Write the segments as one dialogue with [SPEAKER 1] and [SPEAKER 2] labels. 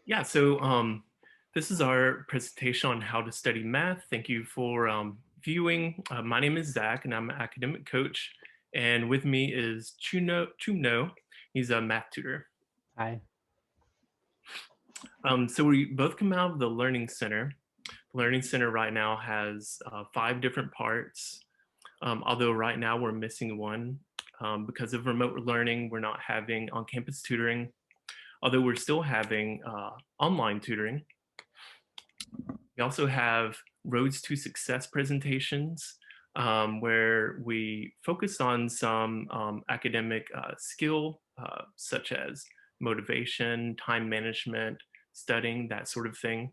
[SPEAKER 1] Yeah, so this is our presentation on how to study math. Thank you for viewing. My name is Zach, and I'm an academic coach. And with me is Choomno. He's a math tutor.
[SPEAKER 2] Hi.
[SPEAKER 1] So we both come out of the Learning Center. The Learning Center right now has 5 different parts, although right now we're missing one. Because of remote learning, we're not having on-campus tutoring, although we're still having online tutoring. We also have Roads to Success presentations, where we focus on some academic skill, such as motivation, time management, studying, that sort of thing.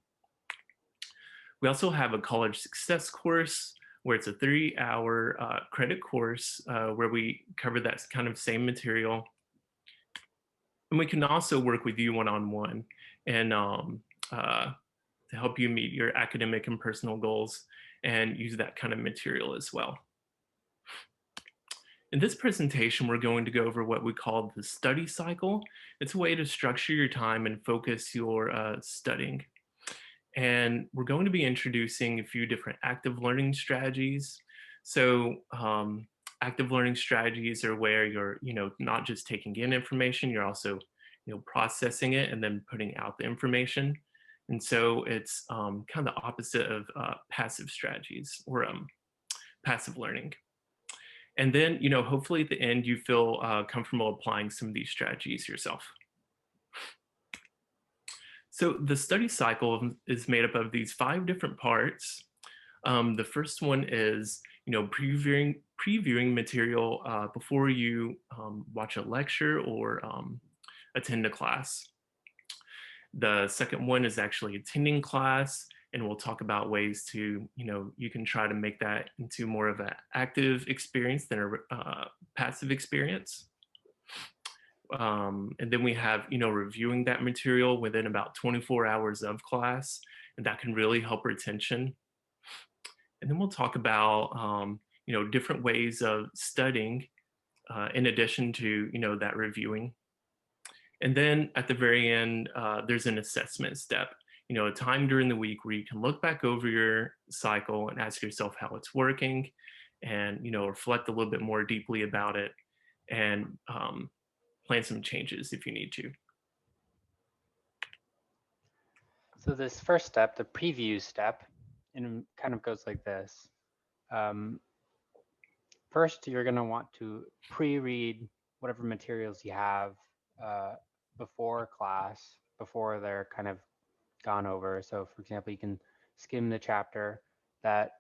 [SPEAKER 1] We also have a college success course where it's a 3-hour credit course where we cover that kind of same material. And we can also work with you one-on-one and uh, to help you meet your academic and personal goals and use that kind of material as well. In this presentation, we're going to go over what we call the study cycle. It's a way to structure your time and focus your studying. And we're going to be introducing a few different active learning strategies. So active learning strategies are where you're, not just taking in information, you're also, processing it and then putting out the information. And so it's kind of the opposite of passive strategies or passive learning. And then, hopefully at the end, you feel comfortable applying some of these strategies yourself. So the study cycle is made up of these 5 different parts. The first one is, previewing material before you watch a lecture or attend a class. The second one is actually attending class, and we'll talk about ways to, you can try to make that into more of an active experience than a passive experience. And then we have, reviewing that material within about 24 hours of class, and that can really help retention. And then we'll talk about, different ways of studying in addition to, that reviewing. And then at the very end, there's an assessment step, a time during the week where you can look back over your cycle and ask yourself how it's working and, reflect a little bit more deeply about it and plan some changes if you need to.
[SPEAKER 2] So this first step, the preview step, and kind of goes like this. First, you're going to want to pre-read whatever materials you have before class, before they're kind of gone over. So for example, you can skim the chapter that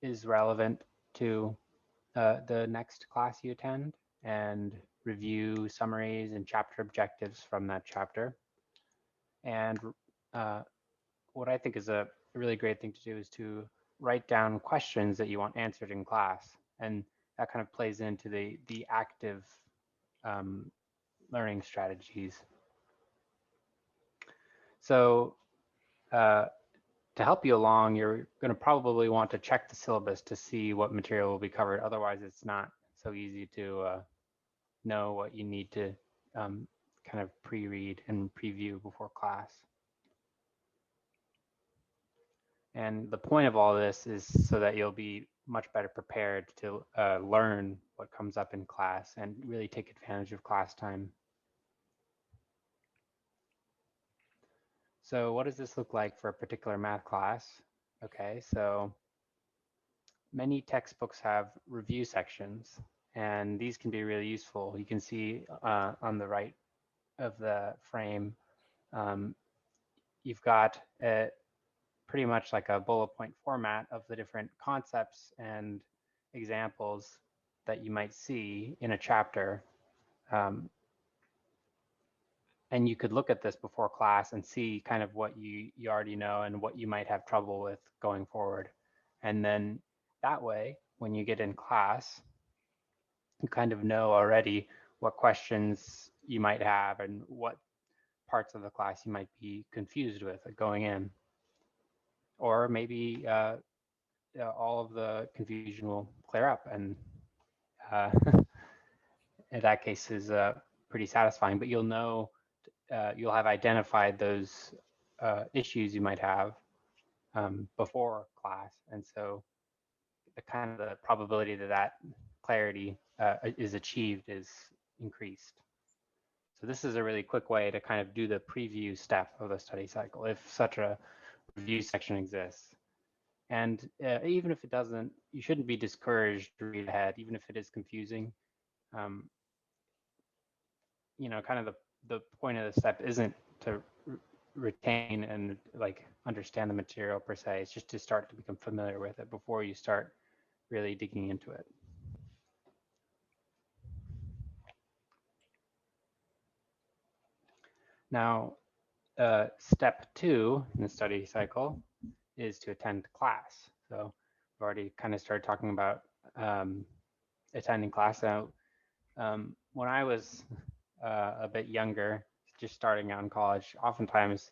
[SPEAKER 2] is relevant to the next class you attend and review summaries and chapter objectives from that chapter. And what I think is a really great thing to do is to write down questions that you want answered in class. And that kind of plays into the active learning strategies. So to help you along, you're going to probably want to check the syllabus to see what material will be covered. Otherwise, it's not so easy to know what you need to kind of pre-read and preview before class. And the point of all this is so that you'll be much better prepared to learn what comes up in class and really take advantage of class time. So what does this look like for a particular math class? Okay, so many textbooks have review sections, and these can be really useful. You can see on the right of the frame, you've got pretty much like a bullet point format of the different concepts and examples that you might see in a chapter. And you could look at this before class and see kind of what you already know and what you might have trouble with going forward. And then that way, when you get in class, you kind of know already what questions you might have and what parts of the class you might be confused with going in. Or maybe all of the confusion will clear up, and in that case is pretty satisfying. But you'll know you'll have identified those issues you might have before class, and so the kind of the probability that that clarity is achieved is increased. So this is a really quick way to kind of do the preview step of the study cycle, if such a review section exists. And even if it doesn't, you shouldn't be discouraged to read ahead, even if it is confusing. Kind of the point of the step isn't to retain and like understand the material per se. It's just to start to become familiar with it before you start really digging into it. Now, step 2 in the study cycle is to attend class. So we've already kind of started talking about attending class. Now, when I was a bit younger, just starting out in college, oftentimes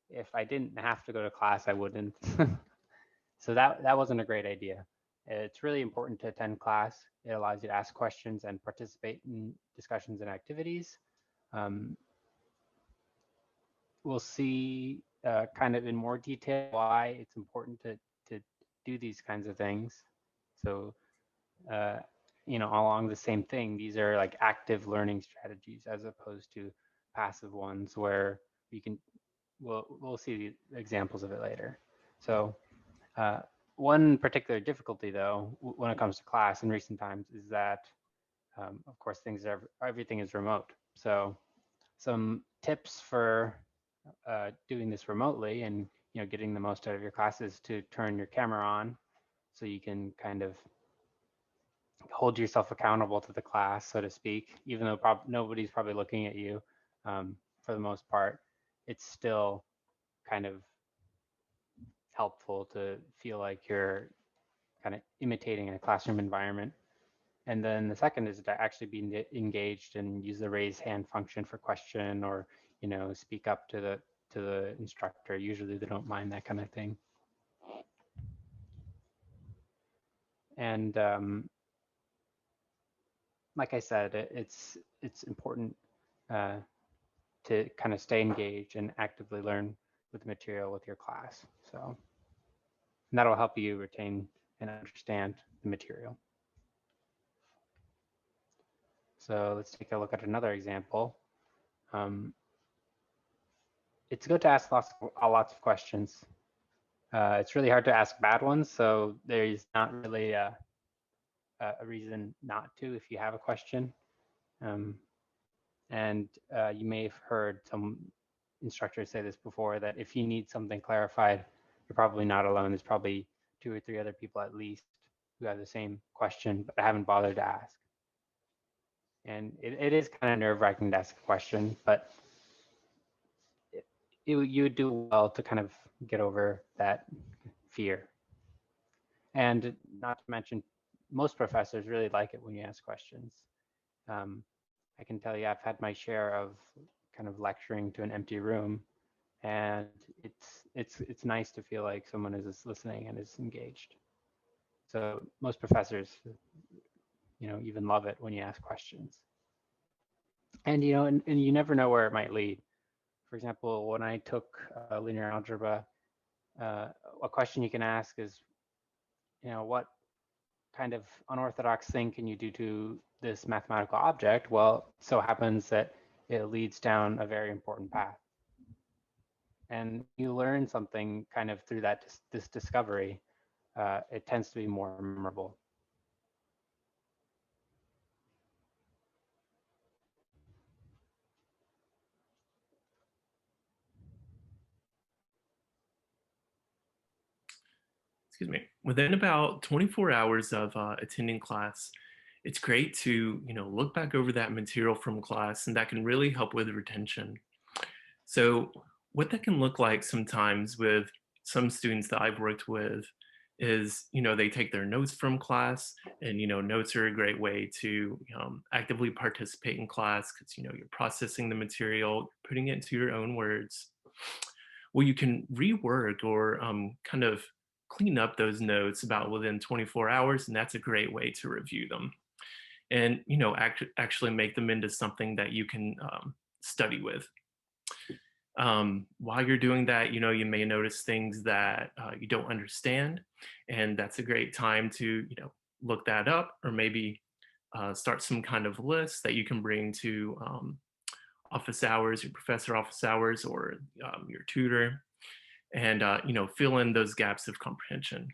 [SPEAKER 2] if I didn't have to go to class, I wouldn't. So that wasn't a great idea. It's really important to attend class. It allows you to ask questions and participate in discussions and activities. We'll see kind of in more detail why it's important to do these kinds of things. So, along the same thing, these are like active learning strategies as opposed to passive ones where you can, we'll see the examples of it later. So one particular difficulty though, when it comes to class in recent times is that, of course, everything is remote. So some tips for doing this remotely and getting the most out of your classes to turn your camera on so you can kind of hold yourself accountable to the class, so to speak, even though nobody's probably looking at you for the most part. It's still kind of helpful to feel like you're kind of imitating a classroom environment. And then the second is to actually be engaged and use the raise hand function for question, or speak up to the instructor. Usually they don't mind that kind of thing. And like I said, it's important to kind of stay engaged and actively learn with the material with your class. So that'll help you retain and understand the material. So let's take a look at another example. It's good to ask lots of questions. It's really hard to ask bad ones, so there's not really a reason not to if you have a question. And you may have heard some instructors say this before, that if you need something clarified, you're probably not alone. There's probably 2 or 3 other people at least who have the same question but haven't bothered to ask. And it is kind of nerve-wracking to ask a question, but you would do well to kind of get over that fear. And not to mention, most professors really like it when you ask questions. I can tell you I've had my share of kind of lecturing to an empty room, and it's nice to feel like someone is listening and is engaged. So most professors, even love it when you ask questions. And and you never know where it might lead. For example, when I took linear algebra, a question you can ask is, what kind of unorthodox thing can you do to this mathematical object? Well, it so happens that it leads down a very important path. And you learn something kind of through this discovery. It tends to be more memorable.
[SPEAKER 1] Excuse me. Within about 24 hours of attending class, it's great to look back over that material from class, and that can really help with retention. So what that can look like sometimes with some students that I've worked with is, they take their notes from class, and, notes are a great way to actively participate in class because, you're processing the material, putting it into your own words. Well, you can rework or kind of clean up those notes about within 24 hours, and that's a great way to review them. And, actually make them into something that you can study with. While you're doing that, you may notice things that you don't understand, and that's a great time to, look that up, or maybe start some kind of list that you can bring to office hours, your professor office hours, or your tutor, and fill in those gaps of comprehension.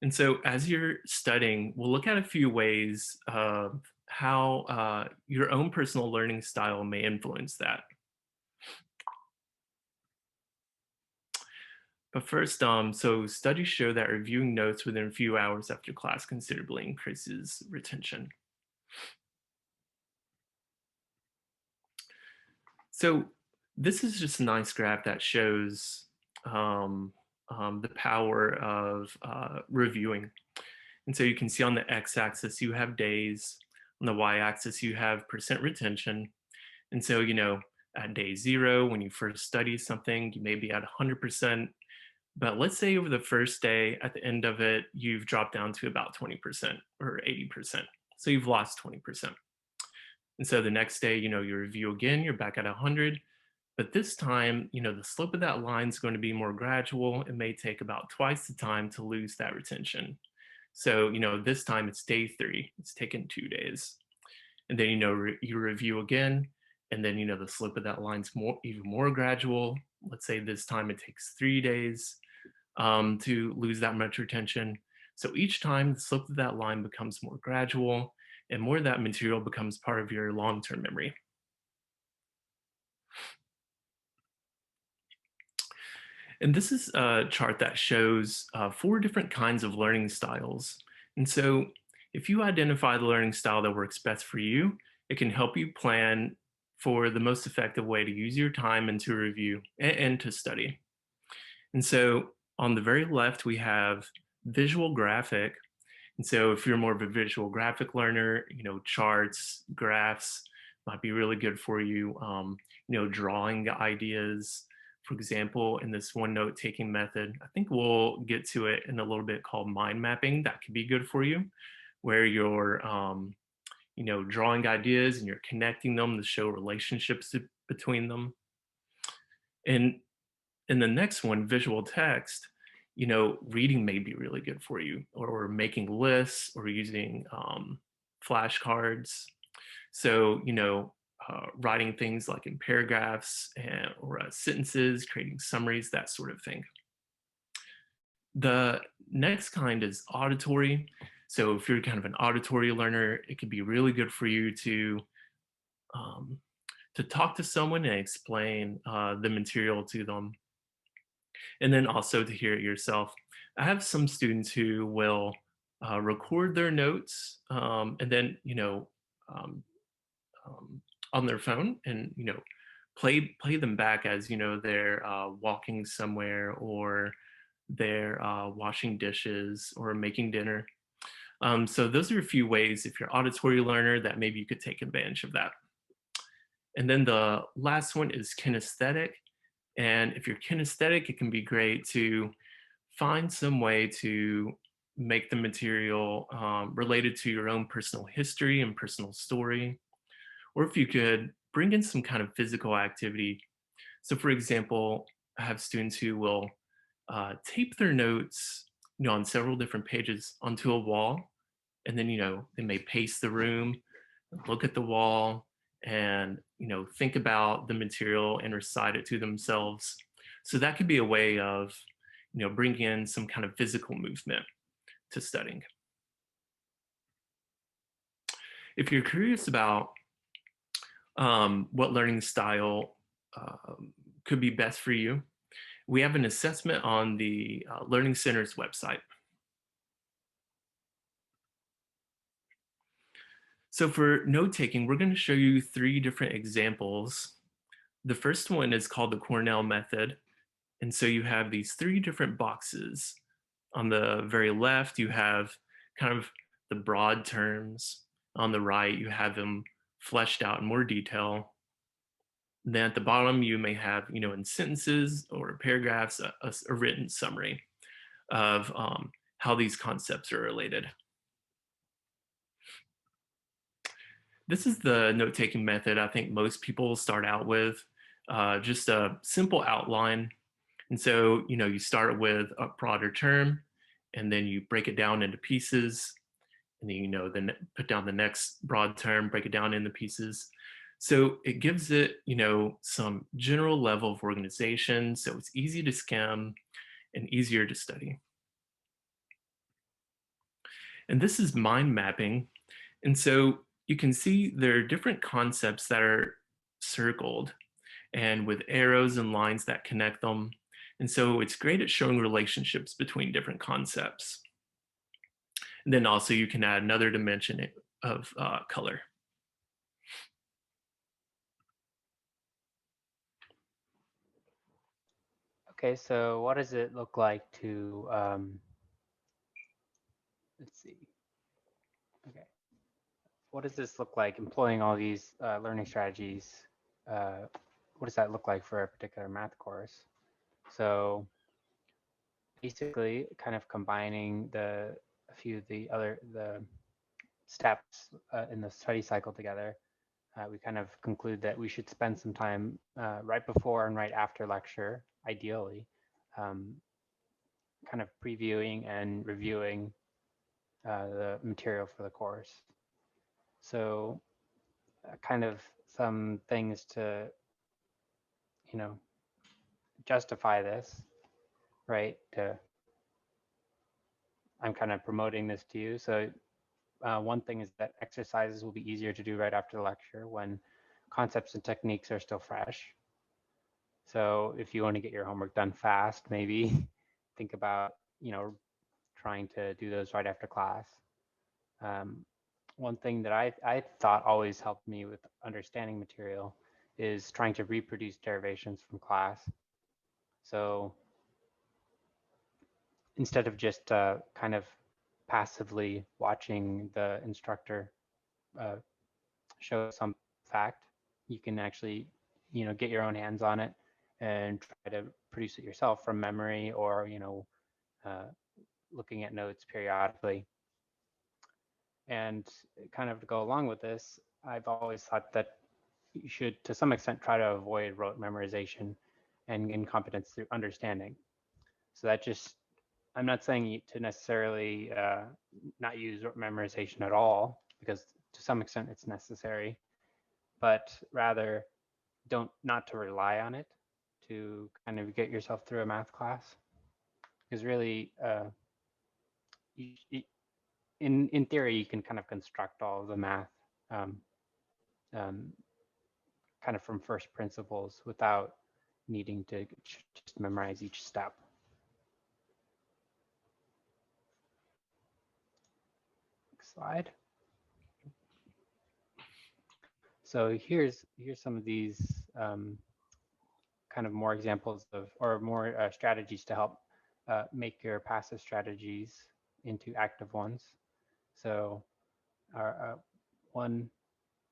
[SPEAKER 1] And so, as you're studying, we'll look at a few ways of how your own personal learning style may influence that. But first, so studies show that reviewing notes within a few hours after class considerably increases retention. So this is just a nice graph that shows um, the power of reviewing. And so you can see on the x-axis you have days, on the y-axis you have percent retention. And so, at day 0, when you first study something, you may be at 100%. But let's say over the first day, at the end of it, you've dropped down to about 20% or 80%. So you've lost 20%. And so the next day, you review again, you're back at 100. But this time, the slope of that line is going to be more gradual. It may take about twice the time to lose that retention. So, this time it's day 3. It's taken 2 days. And then, you review again. And then, the slope of that line's even more gradual. Let's say this time it takes 3 days to lose that much retention. So each time the slope of that line becomes more gradual and more of that material becomes part of your long-term memory. And this is a chart that shows 4 different kinds of learning styles. And so if you identify the learning style that works best for you, it can help you plan for the most effective way to use your time and to review and to study. And so on the very left, we have visual graphic. And so if you're more of a visual graphic learner, charts, graphs might be really good for you. Drawing ideas, for example, in this one note taking method, I think we'll get to it in a little bit, called mind mapping. That could be good for you, where you're, drawing ideas and you're connecting them to show relationships between them. And in the next one, visual text, reading may be really good for you, or making lists, or using flashcards. So, writing things like in paragraphs or sentences, creating summaries, that sort of thing. The next kind is auditory. So if you're kind of an auditory learner, it could be really good for you um, to talk to someone and explain the material to them, and then also to hear it yourself. I have some students who will record their notes, and then um, um, on their phone, and play them back as they're walking somewhere, or they're washing dishes or making dinner. So those are a few ways, if you're auditory learner, that maybe you could take advantage of that. And then the last one is kinesthetic. And if you're kinesthetic, it can be great to find some way to make the material related to your own personal history and personal story. Or if you could bring in some kind of physical activity. So, for example, I have students who will tape their notes, on several different pages onto a wall, and then they may pace the room, look at the wall, and think about the material and recite it to themselves. So that could be a way of bringing in some kind of physical movement to studying. If you're curious about what learning style could be best for you, we have an assessment on the Learning Center's website. So for note taking, we're going to show you 3 different examples. The first one is called the Cornell method. And so you have these 3 different boxes. On the very left, you have kind of the broad terms. On the right, you have them fleshed out in more detail. And then at the bottom, you may have, in sentences or paragraphs, a written summary of how these concepts are related. This is the note-taking method I think most people start out with, just a simple outline. And so, you start with a broader term, and then you break it down into pieces, and then, then put down the next broad term, break it down into pieces. So it gives it, some general level of organization, so it's easy to skim and easier to study. And this is mind mapping. And so you can see there are different concepts that are circled and with arrows and lines that connect them. And so it's great at showing relationships between different concepts. And then also you can add another dimension of color.
[SPEAKER 2] Okay, so what does it look like to, let's see. Okay, what does this look like employing all these learning strategies? What does that look like for a particular math course? So basically kind of combining a few of the steps in the study cycle together, we kind of conclude that we should spend some time right before and right after lecture, ideally, um, kind of previewing and reviewing the material for the course. So kind of some things to, justify this, right? I'm kind of promoting this to you. So one thing is that exercises will be easier to do right after the lecture when concepts and techniques are still fresh. So if you want to get your homework done fast, maybe think about, trying to do those right after class. One thing that I thought always helped me with understanding material is trying to reproduce derivations from class. So instead of just kind of passively watching the instructor uh, show some fact, you can actually, get your own hands on it and try to produce it yourself from memory or, uh, looking at notes periodically. And kind of to go along with this, I've always thought that you should, to some extent, try to avoid rote memorization and gain competence through understanding. So that just, I'm not saying to necessarily not use rote memorization at all, because to some extent it's necessary, but rather not to rely on it to kind of get yourself through a math class. Because really, in theory, you can kind of construct all of the math um, um, kind of from first principles without needing to just memorize each step. Next slide. So here's some of these kind of more examples of, or more strategies to help make your passive strategies into active ones. So one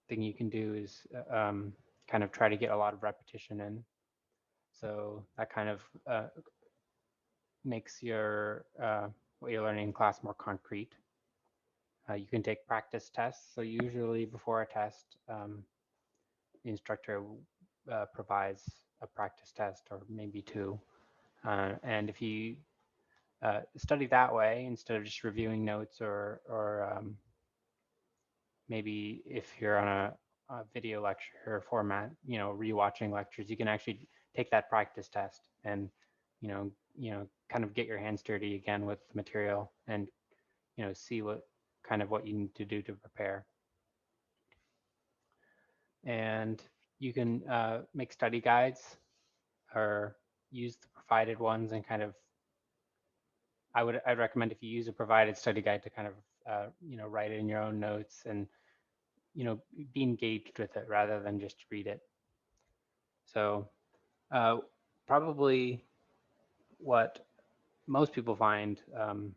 [SPEAKER 2] thing you can do is kind of try to get a lot of repetition in. So that kind of makes your what you're learning in class more concrete. You can take practice tests. So usually before a test, the instructor provides a practice test or maybe two. And if you study that way instead of just reviewing notes or maybe if you're on a video lecture format, rewatching lectures, you can actually take that practice test and kind of get your hands dirty again with the material and see what you need to do to prepare. And you can make study guides or use the provided ones and kind of, I'd recommend if you use a provided study guide to kind of write in your own notes and be engaged with it rather than just read it. So probably what most people find to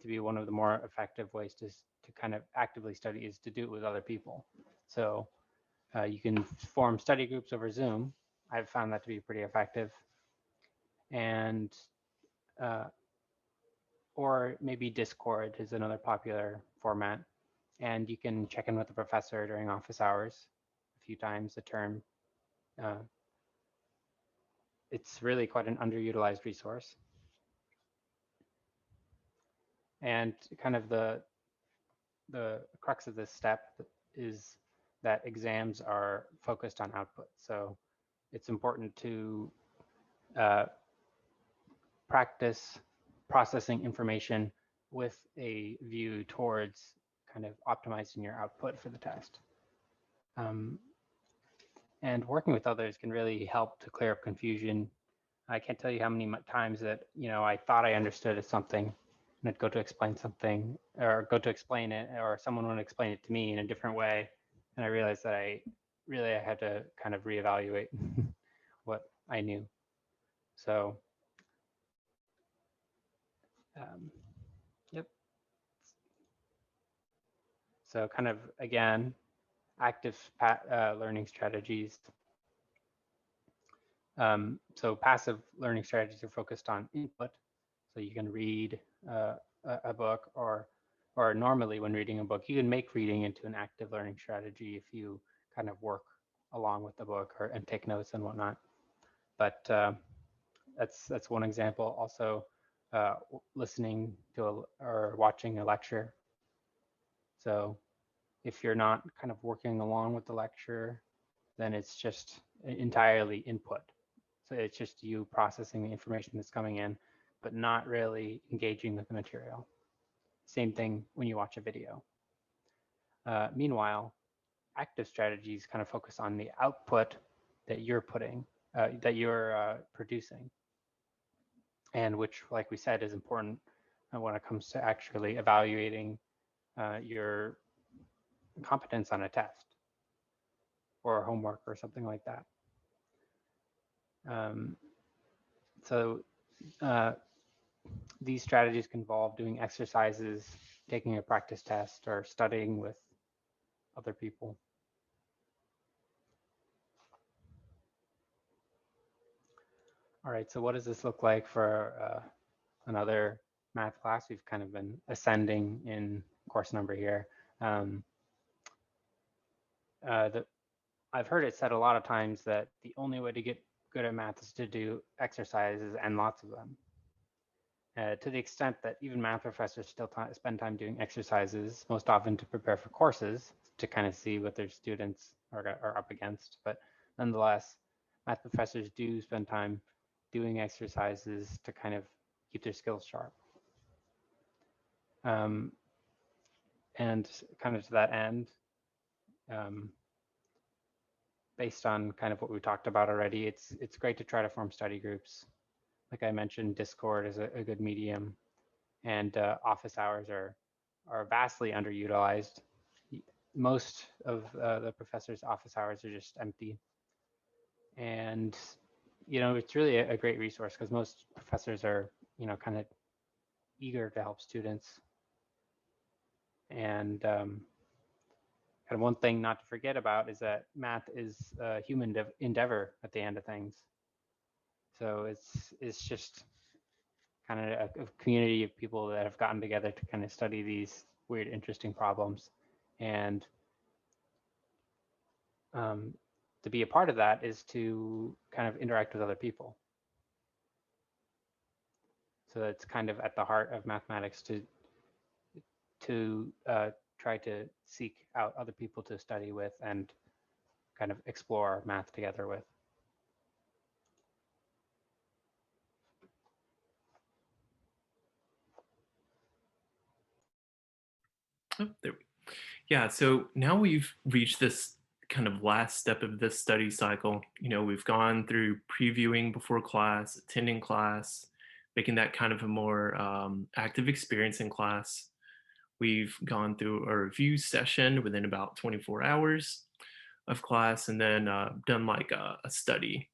[SPEAKER 2] be one of the more effective ways to kind of actively study is to do it with other people. So you can form study groups over Zoom. I've found that to be pretty effective. And or maybe Discord is another popular format. and you can check in with the professor during office hours a few times a term. It's really quite an underutilized resource. And kind of the crux of this step is that exams are focused on output. So it's important to practice processing information with a view towards kind of optimizing your output for the test. And working with others can really help to clear up confusion. I can't tell you how many times that, I thought I understood something and I'd go to explain something or go to explain it, or someone would explain it to me in a different way. And I realized that I had to kind of reevaluate what I knew. So, yep. So kind of, again, active learning strategies. So passive learning strategies are focused on input. So you can read a book, or normally when reading a book, you can make reading into an active learning strategy if you kind of work along with the book and take notes and whatnot. But that's one example. Also, listening to or watching a lecture. So if you're not kind of working along with the lecture, then it's just entirely input. So it's just you processing the information that's coming in, but not really engaging with the material. Same thing when you watch a video. Meanwhile, active strategies kind of focus on the output that you're producing, and which, like we said, is important when it comes to actually evaluating your competence on a test or homework or something like that. So these strategies can involve doing exercises, taking a practice test, or studying with other people. All right, so what does this look like for another math class? We've kind of been ascending in course number here. I've heard it said a lot of times that the only way to get good at math is to do exercises, and lots of them. To the extent that even math professors still spend time doing exercises, most often to prepare for courses, to kind of see what their students are up against. But nonetheless, math professors do spend time doing exercises to kind of keep their skills sharp. And kind of to that end, based on kind of what we talked about already, it's great to try to form study groups. Like I mentioned, Discord is a good medium, and office hours are vastly underutilized. Most of the professors' office hours are just empty. And, it's really a great resource because most professors are, kind of eager to help students. And one thing not to forget about is that math is a human endeavor at the end of things. So it's just kind of a community of people that have gotten together to kind of study these weird, interesting problems. And to be a part of that is to kind of interact with other people. So it's kind of at the heart of mathematics to try to seek out other people to study with and kind of explore math together with.
[SPEAKER 1] Oh, there. Yeah, so now we've reached this kind of last step of this study cycle. We've gone through previewing before class, attending class, making that kind of a more active experience in class. We've gone through a review session within about 24 hours of class, and then done like a study,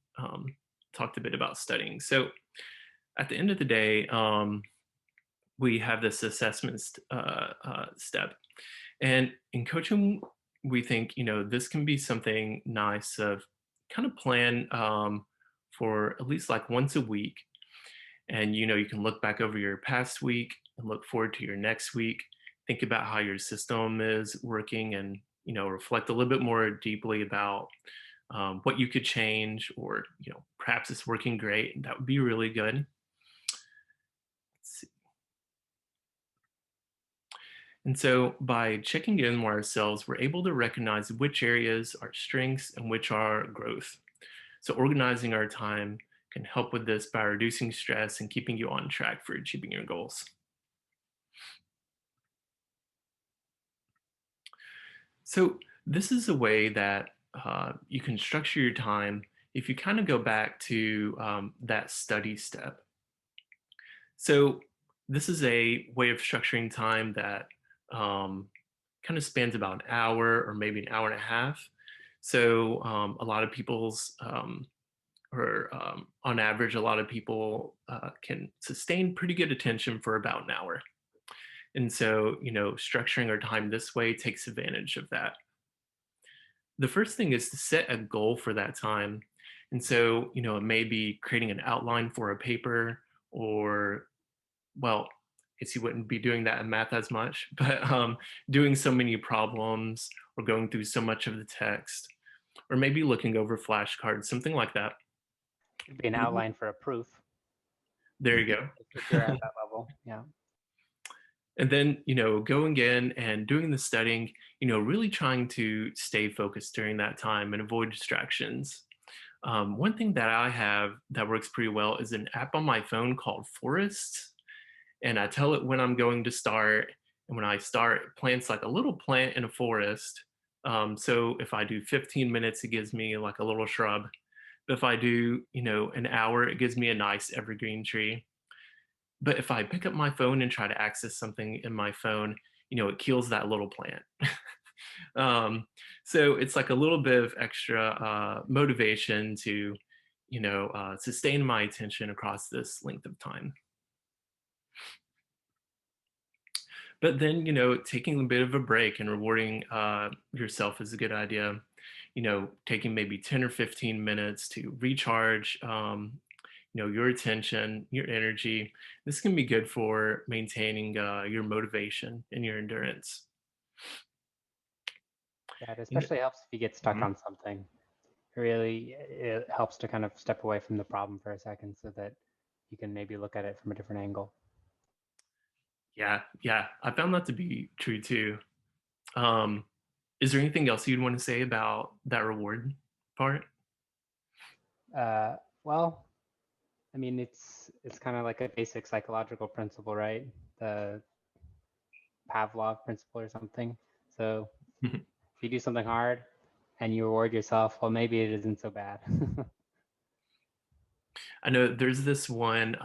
[SPEAKER 1] talked a bit about studying. So at the end of the day, we have this assessment step. And in coaching, we think, this can be something nice of kind of plan for at least like once a week. And, you can look back over your past week and look forward to your next week think about how your system is working and, reflect a little bit more deeply about what you could change, or, perhaps it's working great. That would be really good. Let's see. And so by checking in with ourselves, we're able to recognize which areas are strengths and which are growth. So organizing our time can help with this by reducing stress and keeping you on track for achieving your goals. So this is a way that you can structure your time if you kind of go back to that study step. So this is a way of structuring time that kind of spans about an hour or maybe an hour and a half. So a lot of people's or on average, a lot of people can sustain pretty good attention for about an hour. And so, structuring our time this way takes advantage of that. The first thing is to set a goal for that time. And so, it may be creating an outline for a paper, or, well, I guess you wouldn't be doing that in math as much, but doing so many problems or going through so much of the text, or maybe looking over flashcards, something like that.
[SPEAKER 2] It'd be an outline for a proof
[SPEAKER 1] There you go.
[SPEAKER 2] if you're at that level. Yeah.
[SPEAKER 1] And then, going in and doing the studying, really trying to stay focused during that time and avoid distractions. One thing that I have that works pretty well is an app on my phone called Forest. And I tell it when I'm going to start. And when I start, it plants like a little plant in a forest. So if I do 15 minutes, it gives me like a little shrub. But if I do, an hour, it gives me a nice evergreen tree. But if I pick up my phone and try to access something in my phone, it kills that little plant. um, so it's like a little bit of extra motivation to, sustain my attention across this length of time. But then, taking a bit of a break and rewarding yourself is a good idea. Taking maybe 10 or 15 minutes to recharge, your attention, your energy. This can be good for maintaining your motivation and your endurance.
[SPEAKER 2] Yeah, it
[SPEAKER 1] And,
[SPEAKER 2] especially helps if you get stuck
[SPEAKER 1] mhm.
[SPEAKER 2] on something. It helps to kind of step away from the problem for a second so that you can maybe look at it from a different angle.
[SPEAKER 1] Yeah, yeah, I found that to be true too. Um, is there anything else you'd want to say about that reward part?
[SPEAKER 2] Uh, well, I mean, it's kind of like a basic psychological principle, right? The Pavlov principle or something. So if you do something hard and you reward yourself, well, maybe it isn't so bad.
[SPEAKER 1] I know there's this one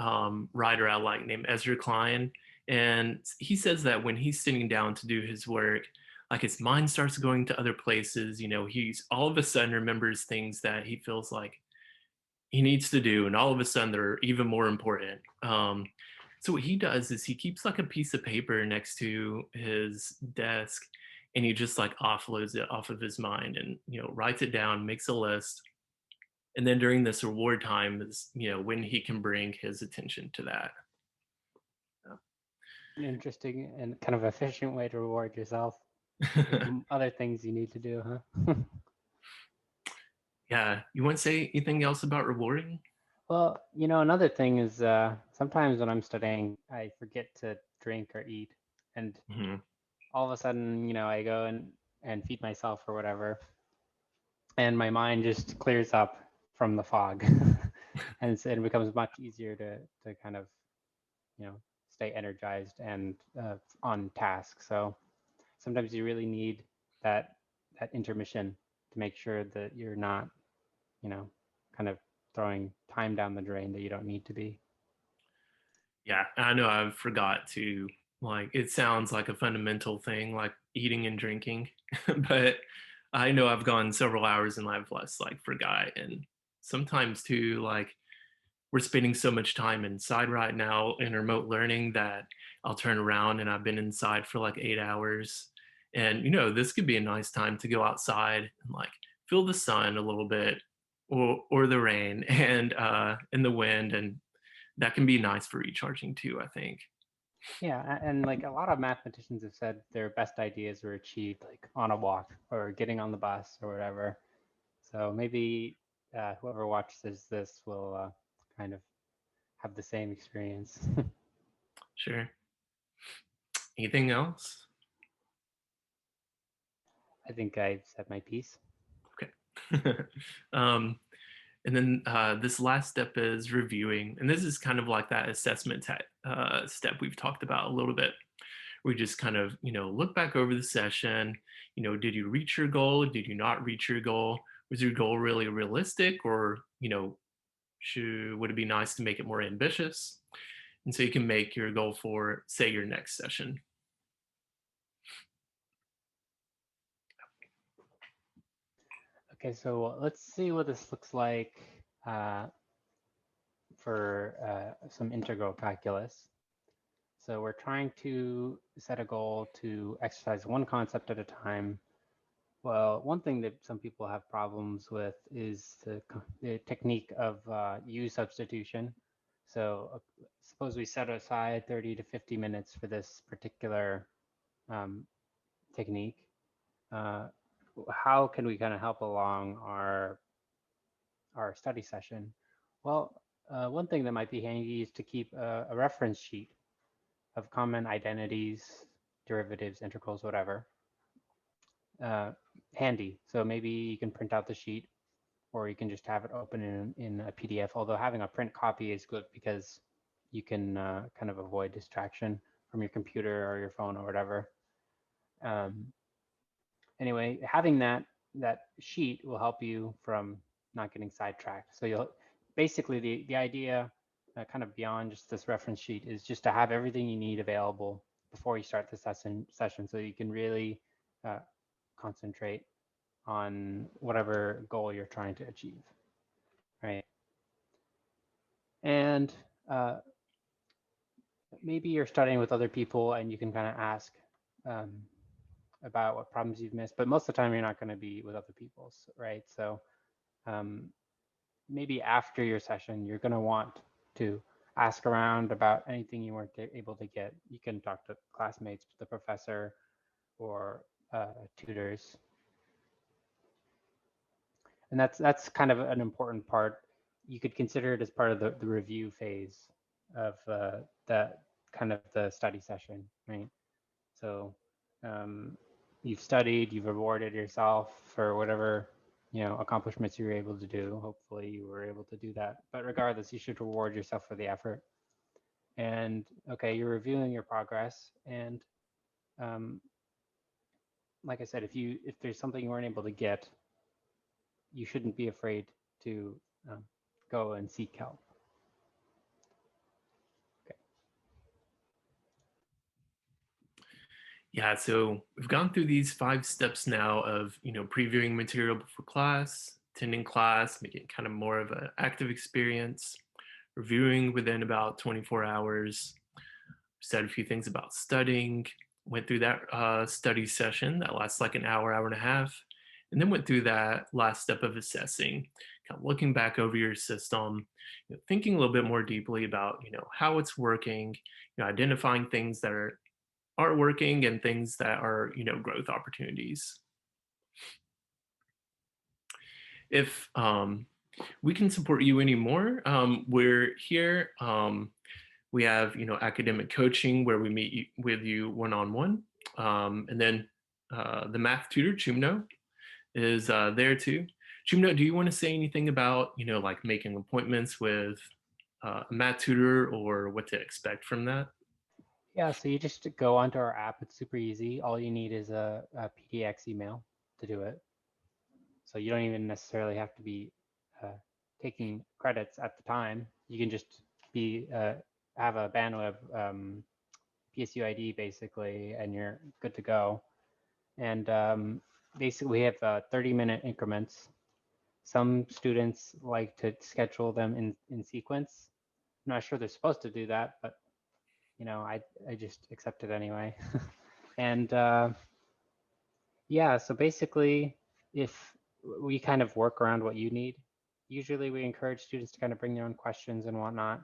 [SPEAKER 1] writer I like named Ezra Klein, and he says that when he's sitting down to do his work, like his mind starts going to other places. He's all of a sudden remembers things that he feels like he needs to do, and all of a sudden they're even more important. So what he does is he keeps like a piece of paper next to his desk, and he just like offloads it off of his mind, and writes it down, makes a list, and then during this reward time is when he can bring his attention to that.
[SPEAKER 2] An interesting and kind of efficient way to reward yourself. There's
[SPEAKER 1] Yeah.
[SPEAKER 2] other things you need to do, huh?
[SPEAKER 1] Yeah, you want to say anything else about rewarding?
[SPEAKER 2] Well, another thing is sometimes when I'm studying, I forget to drink or eat, and
[SPEAKER 1] Mhm.
[SPEAKER 2] all of a sudden, I go and feed myself or whatever, and my mind just clears up from the fog, and it becomes much easier to kind of you know stay energized and on task. So sometimes you really need that intermission to make sure that you're not you know kind of throwing time down the drain that you don't need to be.
[SPEAKER 1] Yeah, I know I forgot to, like, it sounds like a fundamental thing, like eating and drinking, but I know I've gone several hours and I've less like forgot. And sometimes too, like we're spending so much time inside right now in remote learning that I'll turn around and I've been inside for like 8 hours. And this could be a nice time to go outside and like feel the sun a little bit, or the rain and the wind, and that can be nice for recharging too, I think.
[SPEAKER 2] Yeah, and like a lot of mathematicians have said their best ideas were achieved like on a walk or getting on the bus or whatever. So maybe whoever watches this will kind of have the same experience.
[SPEAKER 1] Sure. Anything else?
[SPEAKER 2] I think I've said my piece.
[SPEAKER 1] Okay. um, and then this last step is reviewing. And this is kind of like that assessment step we've talked about a little bit. We just kind of, look back over the session. Did you reach your goal? Did you not reach your goal? Was your goal really realistic, or, would it be nice to make it more ambitious? And so you can make your goal for, say, your next session.
[SPEAKER 2] Okay, so let's see what this looks like for some integral calculus. So we're trying to set a goal to exercise one concept at a time. Well, one thing that some people have problems with is the technique of U substitution. So suppose we set aside 30 to 50 minutes for this particular um, technique. Uh, how can we kind of help along our study session? Well, one thing that might be handy is to keep a reference sheet of common identities, derivatives, integrals, whatever, handy. So maybe you can print out the sheet, or you can just have it open in a PDF, although having a print copy is good because you can kind of avoid distraction from your computer or your phone or whatever. Um, anyway, having that sheet will help you from not getting sidetracked. So you'll basically the idea kind of beyond just this reference sheet is just to have everything you need available before you start the session so you can really uh, concentrate on whatever goal you're trying to achieve, right? And maybe you're studying with other people and you can kind of ask um, about what problems you've missed, but most of the time you're not going to be with other people, right? So um, maybe after your session, you're going to want to ask around about anything you weren't able to get. You can talk to classmates, the professor, or tutors. And that's kind of an important part. You could consider it as part of the review phase of the kind of the study session, right? So um, you've studied, you've rewarded yourself for whatever accomplishments you were able to do. Hopefully, you were able to do that. But regardless, you should reward yourself for the effort. And okay, you're reviewing your progress. And um, like I said, if there's something you weren't able to get, you shouldn't be afraid to go and seek help. Okay.
[SPEAKER 1] Yeah, so we've gone through these 5 steps now of, previewing material before class, attending class, making it kind of more of an active experience, reviewing within about 24 hours, said a few things about studying, went through that study session that lasts like an hour, hour and a half, and then went through that last step of assessing, kind of looking back over your system, thinking a little bit more deeply about, how it's working, identifying things that aren't working and things that are, growth opportunities. If we can support you anymore, we're here. We have, academic coaching where we meet with you one-on-one. And then the math tutor, Choomno, is there too. Choomno, do you want to say anything about, like making appointments with a math tutor or what to expect from that?
[SPEAKER 2] Yeah, so you just go onto our app. It's super easy. All you need is a PDX email to do it. So you don't even necessarily have to be uh, taking credits at the time. You can just be have a bandwidth PSU ID basically, and you're good to go. And basically, we have 30-minute increments. Some students like to schedule them in sequence. I'm not sure they're supposed to do that, but I just accept it anyway. And yeah, so basically, if we kind of work around what you need, usually we encourage students to kind of bring their own questions and whatnot.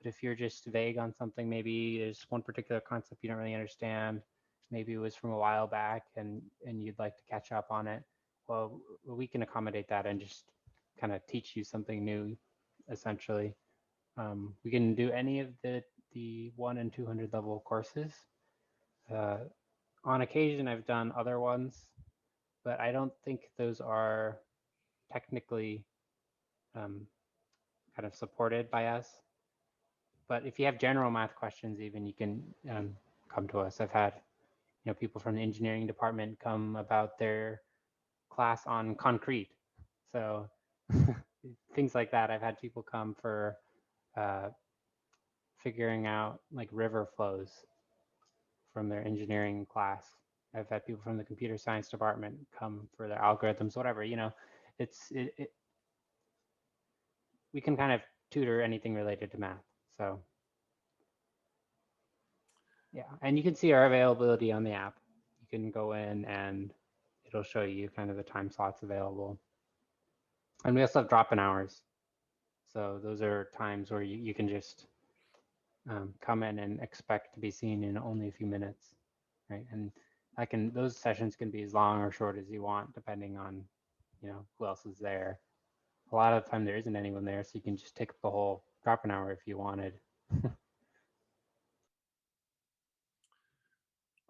[SPEAKER 2] But if you're just vague on something, maybe there's one particular concept you don't really understand, maybe it was from a while back and you'd like to catch up on it, well, we can accommodate that and just kind of teach you something new, essentially. We can do any of the 1 and 200 level courses. Uh, on occasion, I've done other ones, but I don't think those are technically kind of supported by us. But if you have general math questions, even you can come to us. I've had people from the engineering department come about their class on concrete, so things like that. I've had people come for figuring out like river flows from their engineering class. I've had people from the computer science department come for their algorithms, whatever. We can kind of tutor anything related to math. So yeah, and you can see our availability on the app. You can go in and it'll show you kind of the time slots available. And we also have drop-in hours. So those are times where you can just come in and expect to be seen in only a few minutes, right? And those sessions can be as long or short as you want, depending on who else is there. A lot of the time there isn't anyone there, so you can just take up the whole drop-in hour if you wanted.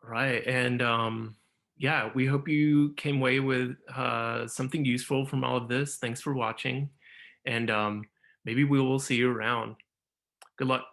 [SPEAKER 1] Right. And yeah, we hope you came away with something useful from all of this. Thanks for watching. And maybe we will see you around. Good luck.